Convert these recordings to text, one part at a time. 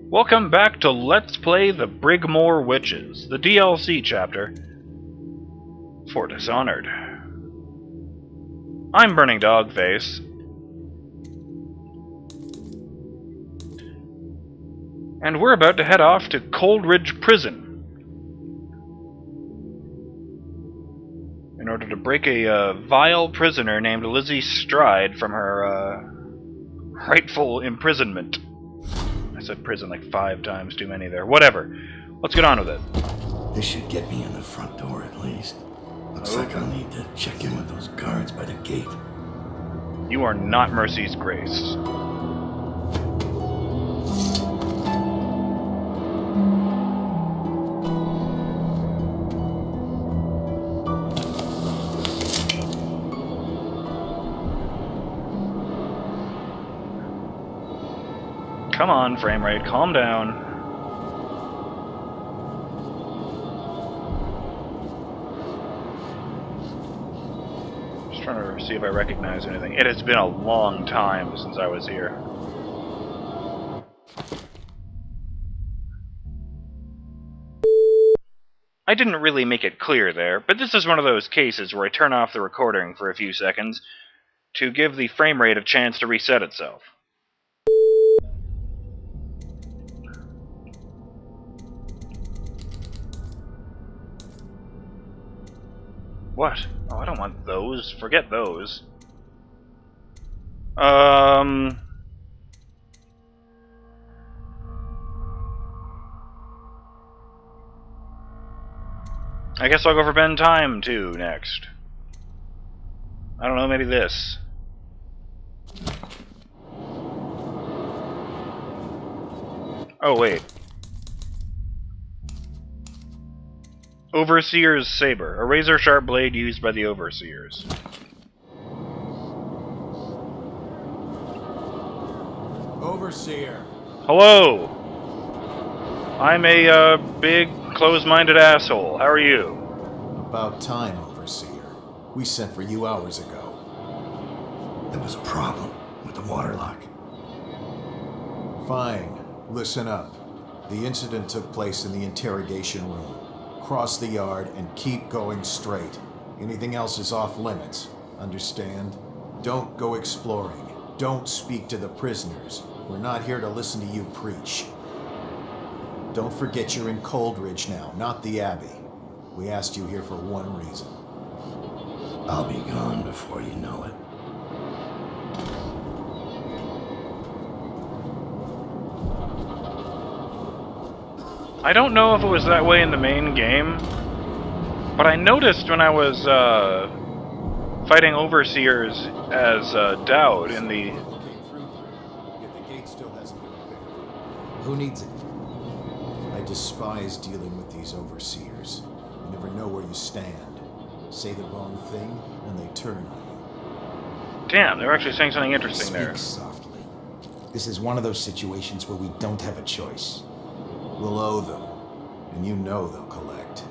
Welcome back to Let's Play the Brigmore Witches, the DLC chapter for Dishonored. I'm BurningDogFace, and we're about to head off to Coldridge Prison in order to break a vile prisoner named Lizzy Stride from her rightful imprisonment. I said prison like 5 times too many there. Whatever. Let's get on with it. This should get me in the front door at least. Looks like I'll need to check in with those guards by the gate. You are not Mercy's Grace. Come on, frame rate, calm down. Just trying to see if I recognize anything. It has been a long time since I was here. I didn't really make it clear there, but this is one of those cases where I turn off the recording for a few seconds to give the frame rate a chance to reset itself. What? Oh, I don't want those. Forget those. I guess I'll go for Ben Time, too, next. I don't know, maybe this. Oh, wait. Overseer's Saber, a razor-sharp blade used by the Overseers. Overseer. Hello! I'm a, big, closed-minded asshole. How are you? About time, Overseer. We sent for you hours ago. There was a problem with the water lock. Fine. Listen up. The incident took place in the interrogation room. Cross the yard and keep going straight. Anything else is off limits. Understand? Don't go exploring. Don't speak to the prisoners. We're not here to listen to you preach. Don't forget you're in Coldridge now, not the Abbey. We asked you here for one reason. I'll be gone before you know it. I don't know if it was that way in the main game, but I noticed when I was fighting Overseers as Daud in the... Who needs it? I despise dealing with these Overseers. You never know where you stand. Say the wrong thing, and they turn on you. Damn, they were actually saying something interesting Speak there. softly. This is one of those situations where we don't have a choice. We'll owe them, and you know they'll collect.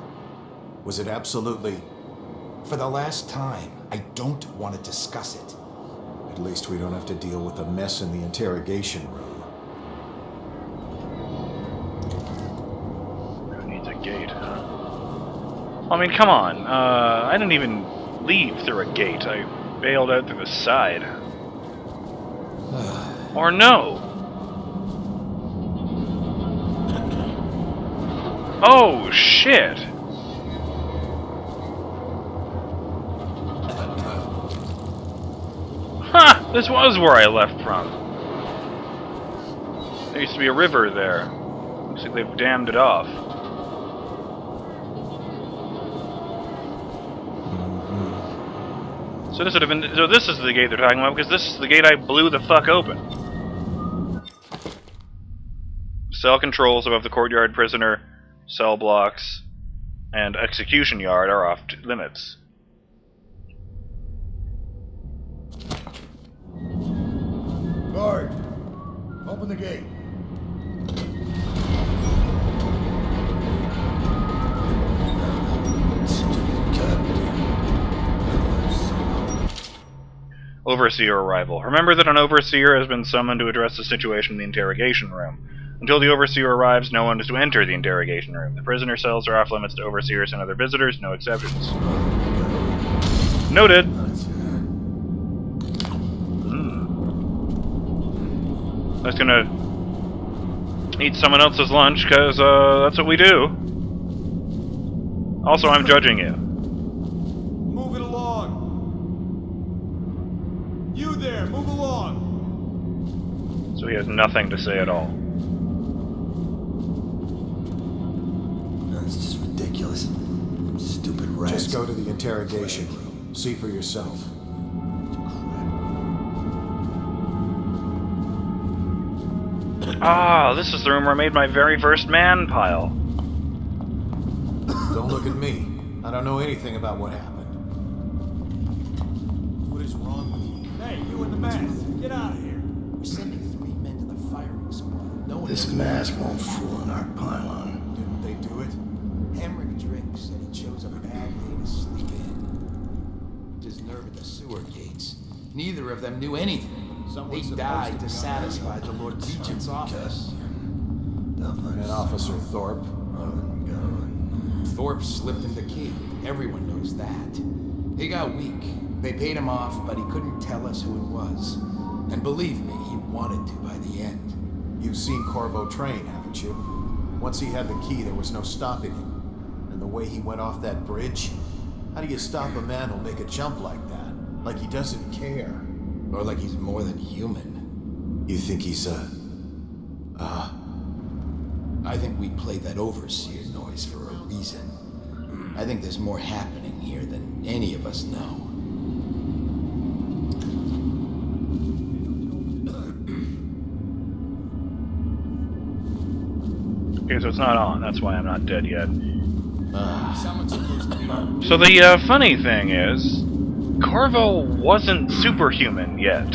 Was it absolutely... For the last time, I don't want to discuss it. At least we don't have to deal with the mess in the interrogation room. Who needs a gate, huh? I mean, come on. I didn't even leave through a gate. I bailed out through the side. Or no. Oh, shit! Ha! This was where I left from. There used to be a river there. Looks like they've dammed it off. So this would have been... So this is the gate they're talking about, because this is the gate I blew the fuck open. Cell controls above the courtyard prisoner, cell blocks, and execution yard are off limits. Guard! Open the gate. Overseer arrival. Remember that an Overseer has been summoned to address the situation in the interrogation room. Until the Overseer arrives, no one is to enter the interrogation room. The prisoner cells are off limits to Overseers and other visitors, no exceptions. Noted! I was gonna eat someone else's lunch, because that's what we do. Also, I'm judging you. Move it along. You there, move along. So he has nothing to say at all. That's just ridiculous. Stupid rats. Just go to the interrogation room. See for yourself. Ah, this is the room where I made my very first man pile. Don't look at me. I don't know anything about what happened. What is wrong with you? Hey, you in the mask. Get out of here. We're sending 3 men to the firing squad. No one This mask won't fool in our pylon. Didn't they do it? Hemrick Drake said he chose a bad day to sleep in. His nerve at the sewer gates. Neither of them knew anything. They died to satisfy the Lord Regent's office. And Officer Thorpe. Thorpe slipped him the key. Everyone knows that. He got weak. They paid him off, but he couldn't tell us who it was. And believe me, he wanted to by the end. You've seen Corvo train, haven't you? Once he had the key, there was no stopping him. And the way he went off that bridge? How do you stop a man who'll make a jump like that? Like he doesn't care. Or like he's more than human. You think he's I think we played that overseer noise for a reason. I think there's more happening here than any of us know. Okay, so it's not on. That's why I'm not dead yet. Someone's supposed to be on. So the funny thing is, Corvo wasn't superhuman yet.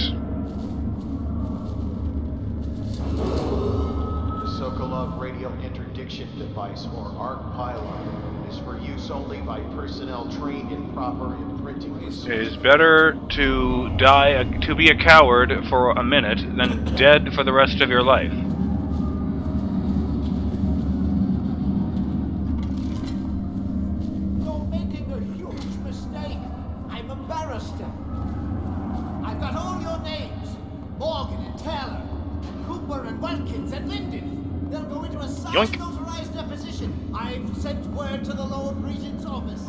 The Sokolov radio interdiction device, or ARC pylon, is for use only by personnel trained in proper imprinting It procedures. is better to die, to be a coward for a minute than dead for the rest of your life. You're making a huge mistake. I'm a barrister. I've got all your names. Morgan and Taylor, and Cooper and Wilkins and Linden. They'll go into a Yoink. notarized deposition. I've sent word to the Lord Regent's office.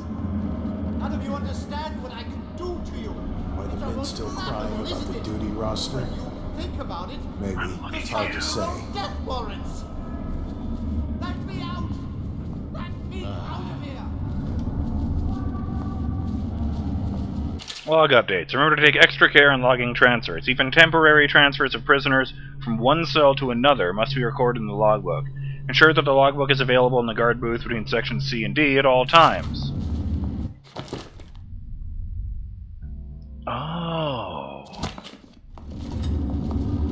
None of you understand what I can do to you. Are the It's men almost still laughable, crying about isn't the it? duty roster? When you think about it, Maybe. It's hard to say. death warrants. Let me out. Let me out of here. Log updates. Remember to take extra care in logging transfers. Even temporary transfers of prisoners from one cell to another must be recorded in the logbook. Ensure that the logbook is available in the guard booth between sections C and D at all times. Oh.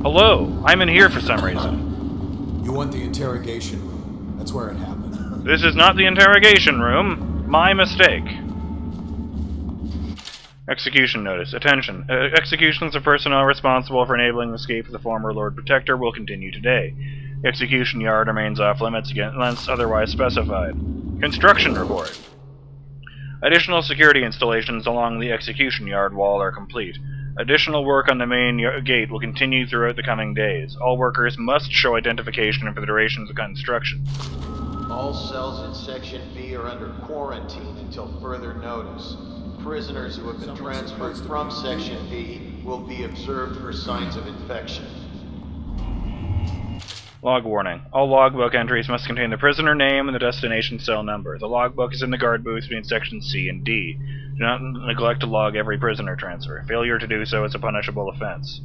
Hello. I'm in here for some reason. You want the interrogation room. That's where it happened. This is not the interrogation room. My mistake. Execution notice. Attention. Executions of personnel responsible for enabling the escape of the former Lord Protector will continue today. The execution yard remains off limits unless otherwise specified. Construction report. Additional security installations along the execution yard wall are complete. Additional work on the main gate will continue throughout the coming days. All workers must show identification for the durations of construction. All cells in Section B are under quarantine until further notice. Prisoners who have been transferred from Section B will be observed for signs of infection. Log warning. All logbook entries must contain the prisoner name and the destination cell number. The logbook is in the guard booth between sections C and D. Do not neglect to log every prisoner transfer. Failure to do so is a punishable offense.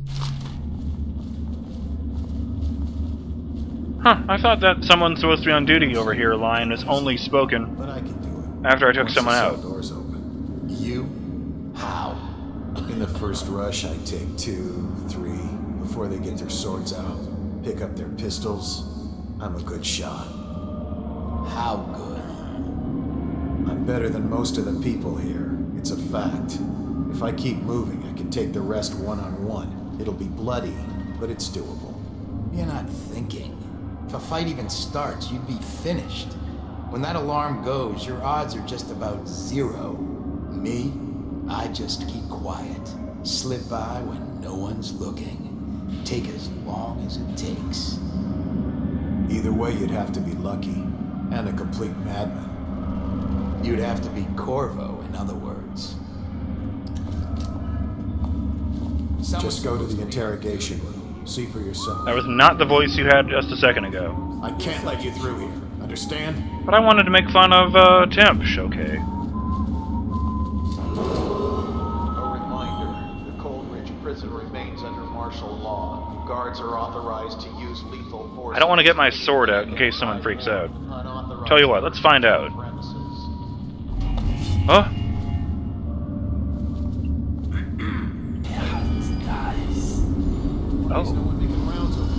Huh, I thought that someone supposed to be on duty over here line was only spoken But I can do it. after I took Once someone the cell out. door's open. You? How? In the first rush, I take 2, 3, before they get their swords out, pick up their pistols. I'm a good shot. How good? I'm better than most of the people here. It's a fact. If I keep moving, I can take the rest one-on-one. It'll be bloody, but it's doable. You're not thinking. If a fight even starts, you'd be finished. When that alarm goes, your odds are just about 0. Me, I just keep quiet. Slip by when no one's looking. Take as long as it takes. Either way, you'd have to be lucky. And a complete madman. You'd have to be Corvo, in other words. Just go to the interrogation room. See for yourself. That was not the voice you had just a second ago. I can't let you through here. Understand? But I wanted to make fun of Temp, okay. A reminder, the Coldridge Prison remains under martial law. Guards are authorized to use lethal force. I don't want to get my sword out in case someone freaks out. Unauthorized Tell you what, let's find out. premises. Huh? There's no Oh. one making rounds over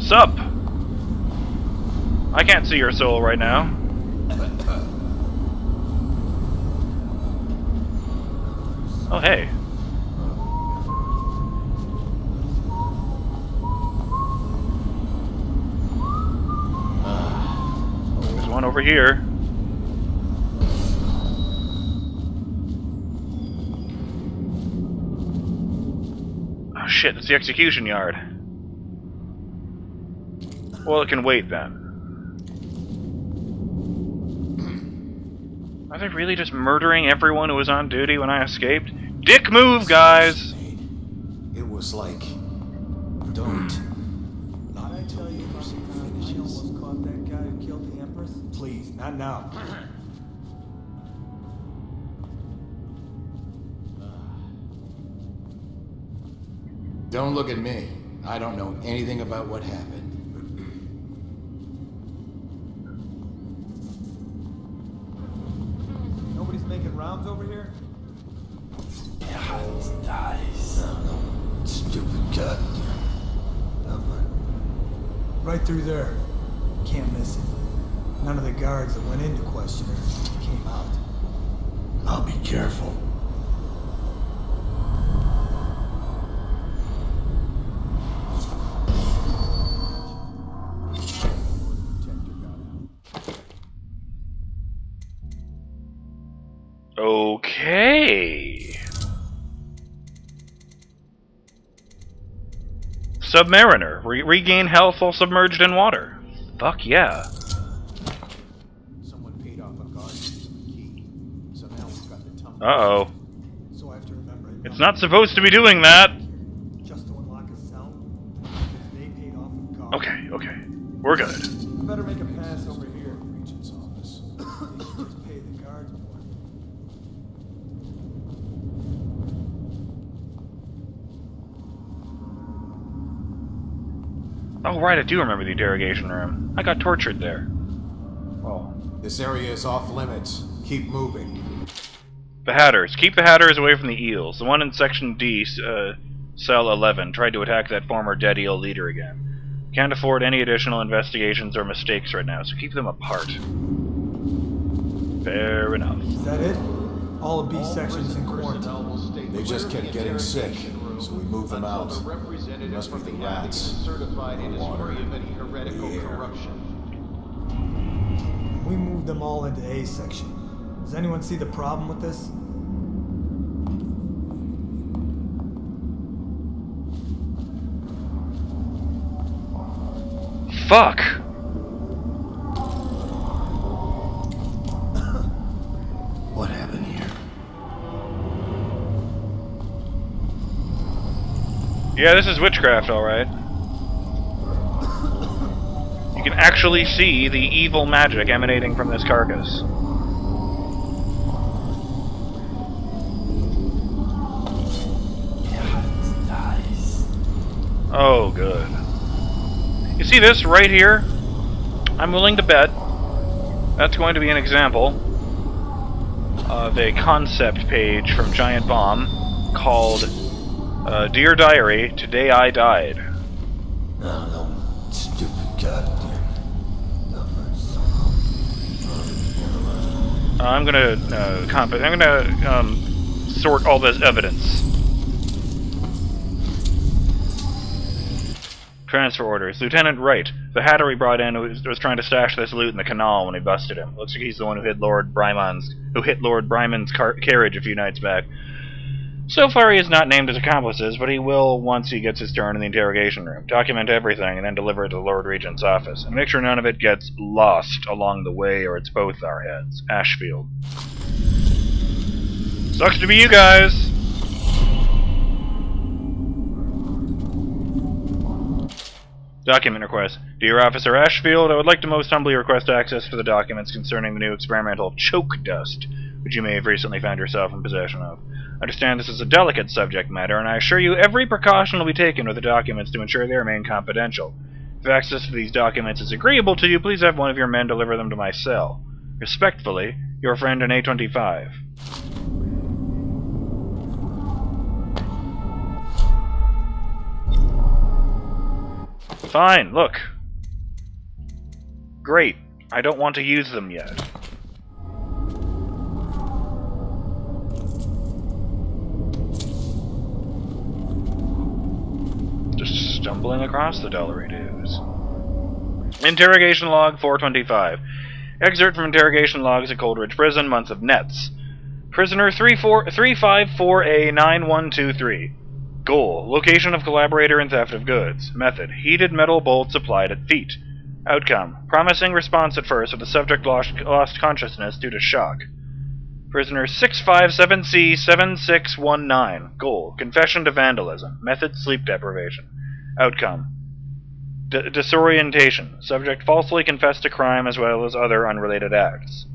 Sup? I can't see your soul right now. Oh, hey. There's one over here. Oh shit, it's the execution yard. Well, it can wait then. Are they really just murdering everyone who was on duty when I escaped? Dick move, guys! It was like... Don't. Not I tell you about the time I almost caught that guy who killed the Empress? Please, not now. Don't look at me. I don't know anything about what happened. Nobody's making rounds over here? Stupid cut. Right through there. Can't miss it. None of the guards that went in to question her came out. I'll be careful. Okay. Submariner. Regain health while submerged in water. Fuck yeah. Someone paid off a guard to give him a key. So now we've got the tunnel. Uh-oh. So I have to remember it. It's not supposed to be doing that. Just to unlock a cell. They paid off a guard. Okay, okay. We're good. We better make a pass over here. Regent's office. They should just pay the guards more. Oh, right, I do remember the interrogation room. I got tortured there. Oh. This area is off limits. Keep moving. The Hatters. Keep the Hatters away from the eels. The one in Section D, Cell 11, tried to attack that former dead eel leader again. Can't afford any additional investigations or mistakes right now, so keep them apart. Fair enough. Is that it? All of B sections in quarantine. They just kept getting sick, so we moved them out. It Must be the rats. Certified it The is water. free of any heretical The air. corruption. We moved them all into A section. Does anyone see the problem with this? Fuck! What happened here? Yeah, this is witchcraft, alright. You can actually see the evil magic emanating from this carcass. Oh, good. You see this right here? I'm willing to bet that's going to be an example of a concept page from Giant Bomb called Dear Diary, Today I Died. No, stupid cut. I'm gonna sort all this evidence. Transfer orders. Lieutenant Wright. The hatter we brought in was trying to stash this loot in the canal when we busted him. Looks like he's the one who hit Lord Brymon's carriage a few nights back. So far he is not named as accomplices, but he will once he gets his turn in the interrogation room. Document everything and then deliver it to the Lord Regent's office. And make sure none of it gets lost along the way or it's both our heads. Ashfield. Sucks to be you guys! Document request. Dear Officer Ashfield, I would like to most humbly request access to the documents concerning the new experimental choke dust, which you may have recently found yourself in possession of. I understand this is a delicate subject matter, and I assure you every precaution will be taken with the documents to ensure they remain confidential. If access to these documents is agreeable to you, please have one of your men deliver them to my cell. Respectfully, your friend in A25. Fine, look. Great. I don't want to use them yet. Just stumbling across the Delary dues. Interrogation log 425. Excerpt from interrogation logs at Coldridge Prison, month of Nets. Prisoner 354A9123. Goal: location of collaborator in theft of goods. Method: heated metal bolts applied at feet. Outcome: promising response at first, but the subject lost consciousness due to shock. Prisoner 657C7619. Goal: confession to vandalism. Method: sleep deprivation. Outcome: disorientation. Subject falsely confessed to crime as well as other unrelated acts.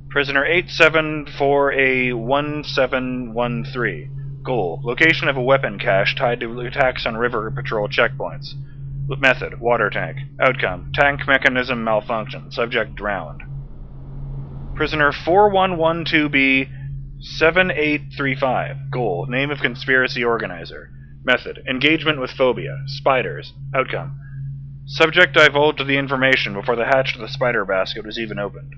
Prisoner 874A1713. Goal: location of a weapon cache tied to attacks on river patrol checkpoints. Method: water tank. Outcome: tank mechanism malfunction. Subject drowned. Prisoner 4112B7835. Goal: name of conspiracy organizer. Method: engagement with phobia. Spiders. Outcome: subject divulged the information before the hatch to the spider basket was even opened.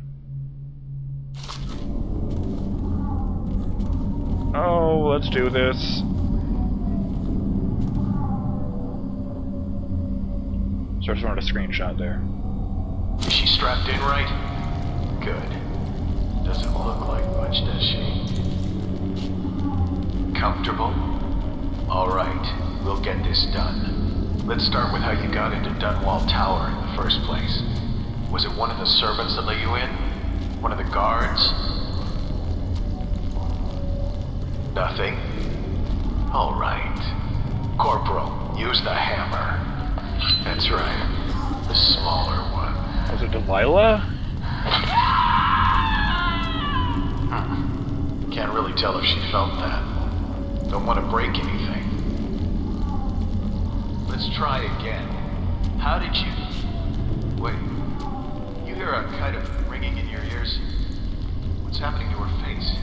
Oh, let's do this. So I just wanted a screenshot there. Is she strapped in right? Good. Doesn't look like much, does she? Comfortable? Alright, we'll get this done. Let's start with how you got into Dunwall Tower in the first place. Was it one of the servants that let you in? One of the guards? Nothing? Alright. Corporal, use the hammer. That's right. The smaller one. Was it Delilah? Can't really tell if she felt that. Don't want to break anything. Let's try again. How did you... Wait. You hear a kind of ringing in your ears? What's happening to her face?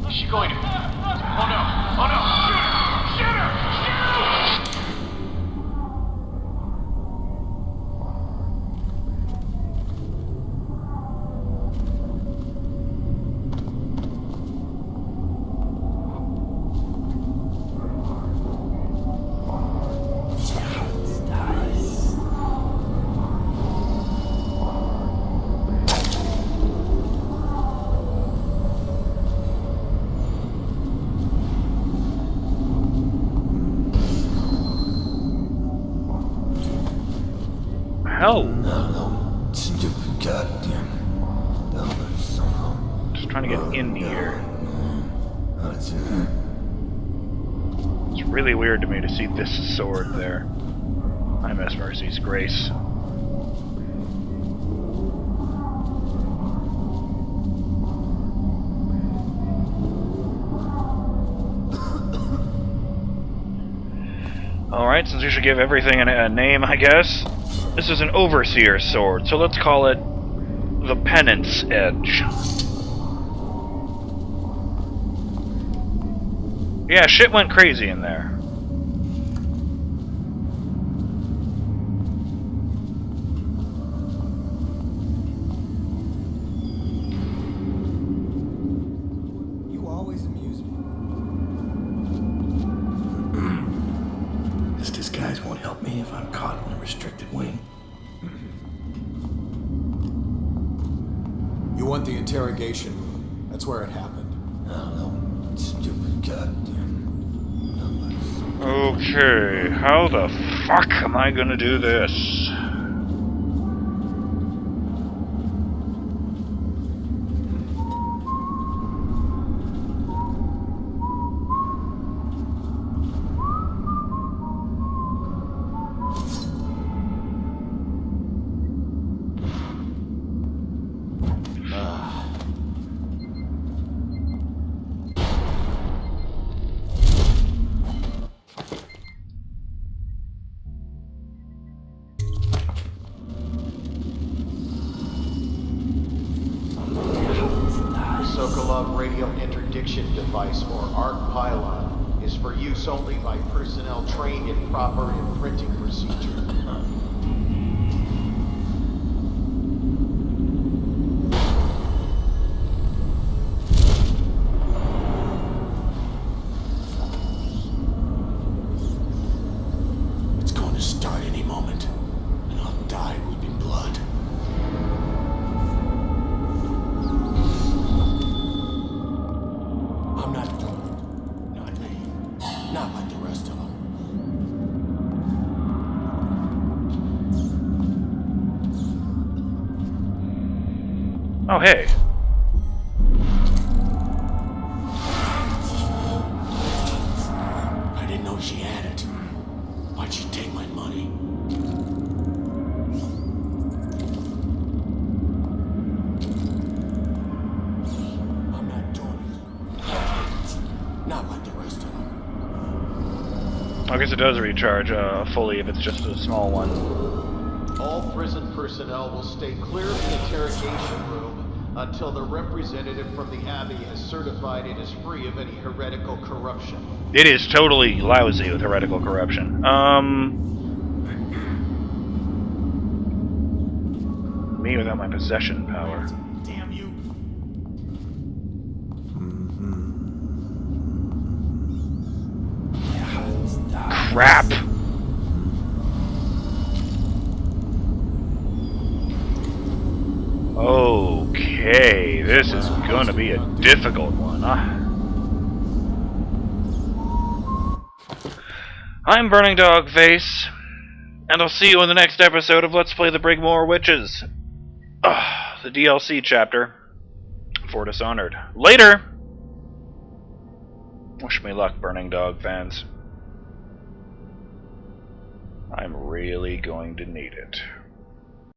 Is she going to... Oh no! Oh no! Shoot her! Shoot her! Shoot! Hell. No, stupid goddamn. Just trying to get in here. It's really weird to me to see this sword there. I miss Mercy's grace. Alright, since we should give everything a name, I guess. This is an Overseer sword, so let's call it the Penance Edge. Yeah, shit went crazy in there. You always amuse me. This disguise guys won't help me if I'm caught in a restricted wing. You want the interrogation room. That's where it happened. Oh, no. Stupid goddamn. Okay, how the fuck am I gonna do this? Sokolov radio interdiction device, or ARC pylon, is for use only by personnel trained in proper imprinting procedure. It's going to start any moment, and I'll die weeping blood. I'm not done. Not me. Not like the rest of them. Oh, hey. I didn't know she had it. Why'd she take my money? I'm not doing it. Not like the rest of them. I guess it does recharge fully if it's just a small one. All prison personnel will stay clear of the interrogation room until the representative from the Abbey has certified it is free of any heretical corruption. It is totally lousy with heretical corruption. Me without my possession power. Damn you. Crap! Okay, this is gonna be a difficult one, huh? I'm BurningDogFace, and I'll see you in the next episode of Let's Play the Brigmore Witches. The DLC chapter for Dishonored. Later! Wish me luck, Burning Dog fans. I'm really going to need it.